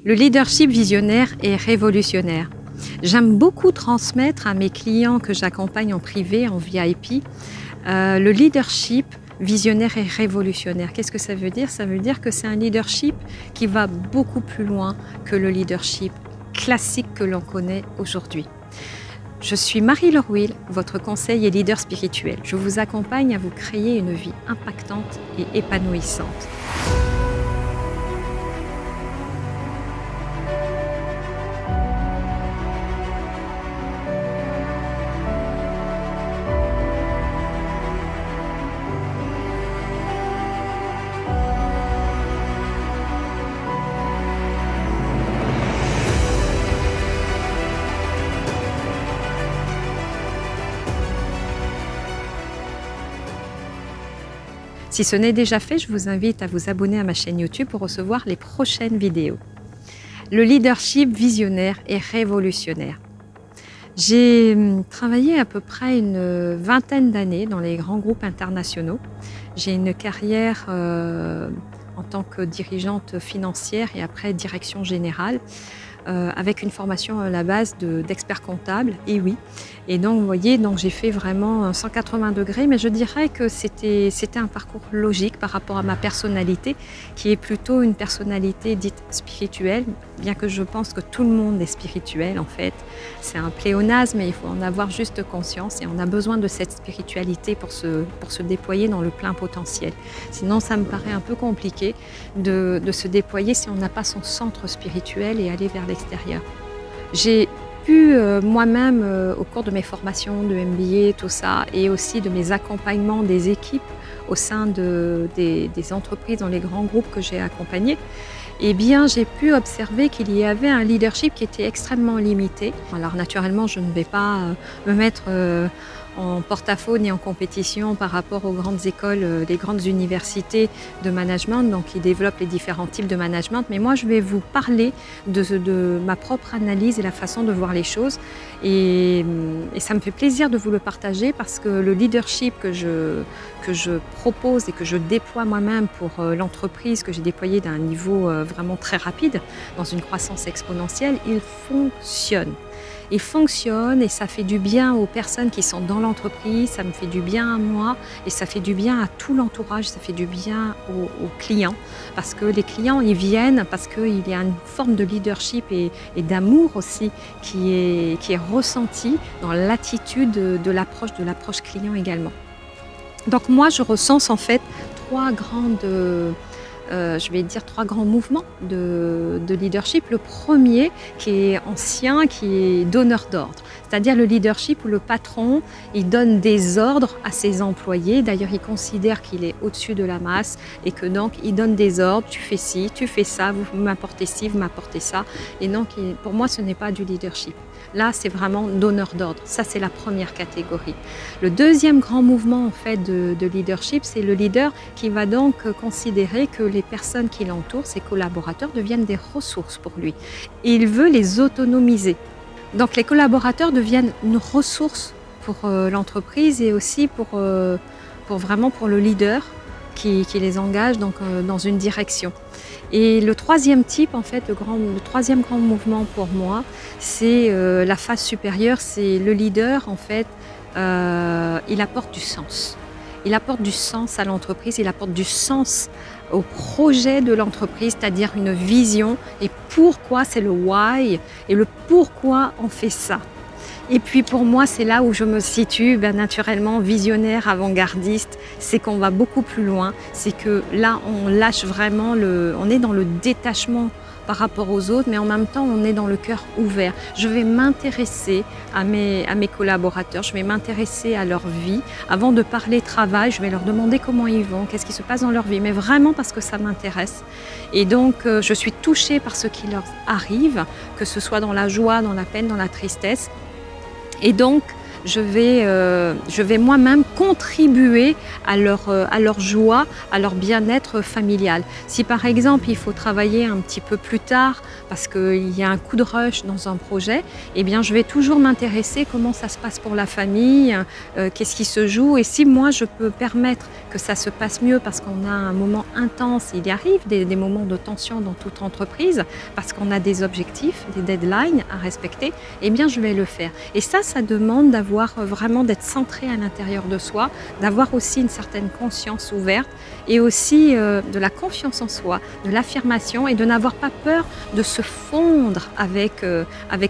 Le leadership visionnaire est révolutionnaire. J'aime beaucoup transmettre à mes clients que j'accompagne en privé, en VIP, le leadership visionnaire et révolutionnaire. Qu'est-ce que ça veut dire? Ça veut dire que c'est un leadership qui va beaucoup plus loin que le leadership classique que l'on connaît aujourd'hui. Je suis Marie-Laure Will, votre conseil et leader spirituel. Je vous accompagne à vous créer une vie impactante et épanouissante. Si ce n'est déjà fait, je vous invite à vous abonner à ma chaîne YouTube pour recevoir les prochaines vidéos. Le leadership visionnaire est révolutionnaire. J'ai travaillé à peu près une vingtaine d'années dans les grands groupes internationaux. J'ai une carrière en tant que dirigeante financière et après direction générale, avec une formation à la base d'expert comptable, et oui. Et donc, vous voyez, j'ai fait vraiment un 180 degrés, mais je dirais que c'était un parcours logique par rapport à ma personnalité, qui est plutôt une personnalité dite spirituelle, bien que je pense que tout le monde est spirituel en fait. C'est un pléonasme, mais il faut en avoir juste conscience, et on a besoin de cette spiritualité pour se déployer dans le plein potentiel. Sinon, ça me paraît un peu compliqué de se déployer si on n'a pas son centre spirituel et aller vers l'extérieur. J'ai pu moi-même, au cours de mes formations de MBA, tout ça, et aussi de mes accompagnements des équipes au sein des entreprises dans les grands groupes que j'ai accompagnés, eh bien, j'ai pu observer qu'il y avait un leadership qui était extrêmement limité. Alors naturellement, je ne vais pas me mettre en porte-à-faux ni en compétition par rapport aux grandes écoles, les grandes universités de management, donc qui développent les différents types de management. Mais moi, je vais vous parler de ma propre analyse et la façon de voir les choses. Et ça me fait plaisir de vous le partager parce que le leadership que je propose et que je déploie moi-même pour l'entreprise que j'ai déployée d'un niveau vraiment très rapide, dans une croissance exponentielle, il fonctionne. Il fonctionne et ça fait du bien aux personnes qui sont dans l'entreprise, ça me fait du bien à moi et ça fait du bien à tout l'entourage, ça fait du bien aux clients. Parce que les clients, ils viennent parce qu'il y a une forme de leadership et d'amour aussi qui est ressentie dans l'attitude de l'approche client également. Donc moi, je recense en fait trois grands mouvements de leadership. Le premier, qui est ancien, qui est donneur d'ordre. C'est-à-dire le leadership où le patron, il donne des ordres à ses employés. D'ailleurs, il considère qu'il est au-dessus de la masse et que donc, il donne des ordres. Tu fais ci, tu fais ça, vous m'apportez ci, vous m'apportez ça. Et donc, pour moi, ce n'est pas du leadership. Là, c'est vraiment donneur d'ordre. Ça, c'est la première catégorie. Le deuxième grand mouvement en fait de leadership, c'est le leader qui va donc considérer que les personnes qui l'entourent, ses collaborateurs, deviennent des ressources pour lui. Et il veut les autonomiser. Donc, les collaborateurs deviennent une ressource pour l'entreprise et aussi pour le leader qui les engage donc, dans une direction. Et le troisième type, en fait, le troisième grand mouvement pour moi, c'est la phase supérieure, c'est le leader, en fait, il apporte du sens. Il apporte du sens à l'entreprise, il apporte du sens au projet de l'entreprise, c'est-à-dire une vision et pourquoi, c'est le why et le pourquoi on fait ça. Et puis pour moi, c'est là où je me situe naturellement visionnaire, avant-gardiste, c'est qu'on va beaucoup plus loin, c'est que là on lâche vraiment, on est dans le détachement par rapport aux autres, mais en même temps on est dans le cœur ouvert. Je vais m'intéresser à mes collaborateurs, je vais m'intéresser à leur vie. Avant de parler travail, je vais leur demander comment ils vont, qu'est-ce qui se passe dans leur vie, mais vraiment parce que ça m'intéresse. Et donc je suis touchée par ce qui leur arrive, que ce soit dans la joie, dans la peine, dans la tristesse. Et donc, je vais moi-même contribuer à leur joie, à leur bien-être familial. Si par exemple il faut travailler un petit peu plus tard parce qu'il y a un coup de rush dans un projet, eh bien je vais toujours m'intéresser comment ça se passe pour la famille, qu'est-ce qui se joue, et si moi je peux permettre que ça se passe mieux parce qu'on a un moment intense, il y arrive des moments de tension dans toute entreprise parce qu'on a des objectifs, des deadlines à respecter, eh bien je vais le faire. Et ça demande d'avoir vraiment d'être centré à l'intérieur de soi, d'avoir aussi une certaine conscience ouverte et aussi de la confiance en soi, de l'affirmation et de n'avoir pas peur de se fondre avec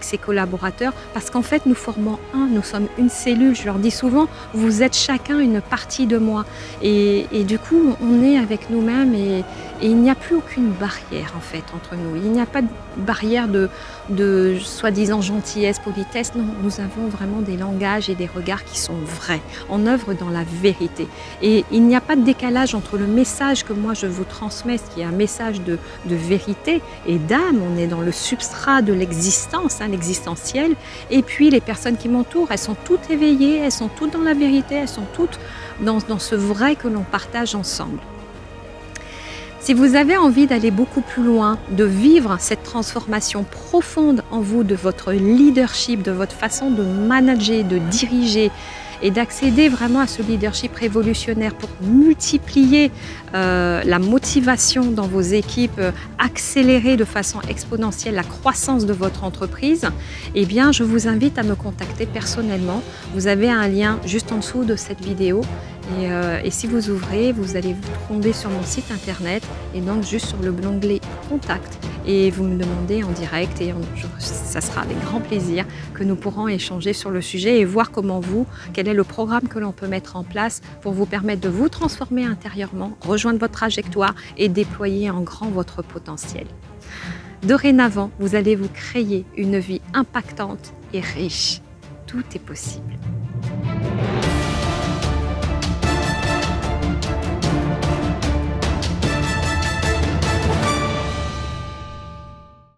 ses collaborateurs parce qu'en fait nous formons nous sommes une cellule. Je leur dis souvent, vous êtes chacun une partie de moi et du coup on est avec nous-mêmes et il n'y a plus aucune barrière en fait entre nous. Il n'y a pas de barrière de soi-disant gentillesse, politesse. Non, nous avons vraiment des langages et des regards qui sont vrais. On œuvre dans la vérité. Et il n'y a pas de décalage entre le message que moi je vous transmets, qui est un message de vérité et d'âme. On est dans le substrat de l'existence, l'existentiel. Et puis les personnes qui m'entourent, elles sont toutes éveillées, elles sont toutes dans la vérité, elles sont toutes dans ce vrai que l'on partage ensemble. Si vous avez envie d'aller beaucoup plus loin, de vivre cette transformation profonde en vous de votre leadership, de votre façon de manager, de diriger et d'accéder vraiment à ce leadership révolutionnaire pour multiplier la motivation dans vos équipes, accélérer de façon exponentielle la croissance de votre entreprise, eh bien je vous invite à me contacter personnellement. Vous avez un lien juste en dessous de cette vidéo. Et si vous ouvrez, vous allez vous tomber sur mon site internet et donc juste sur l'onglet Contact et vous me demandez en direct et ça sera avec grand plaisir que nous pourrons échanger sur le sujet et voir quel est le programme que l'on peut mettre en place pour vous permettre de vous transformer intérieurement, rejoindre votre trajectoire et déployer en grand votre potentiel. Dorénavant, vous allez vous créer une vie impactante et riche. Tout est possible.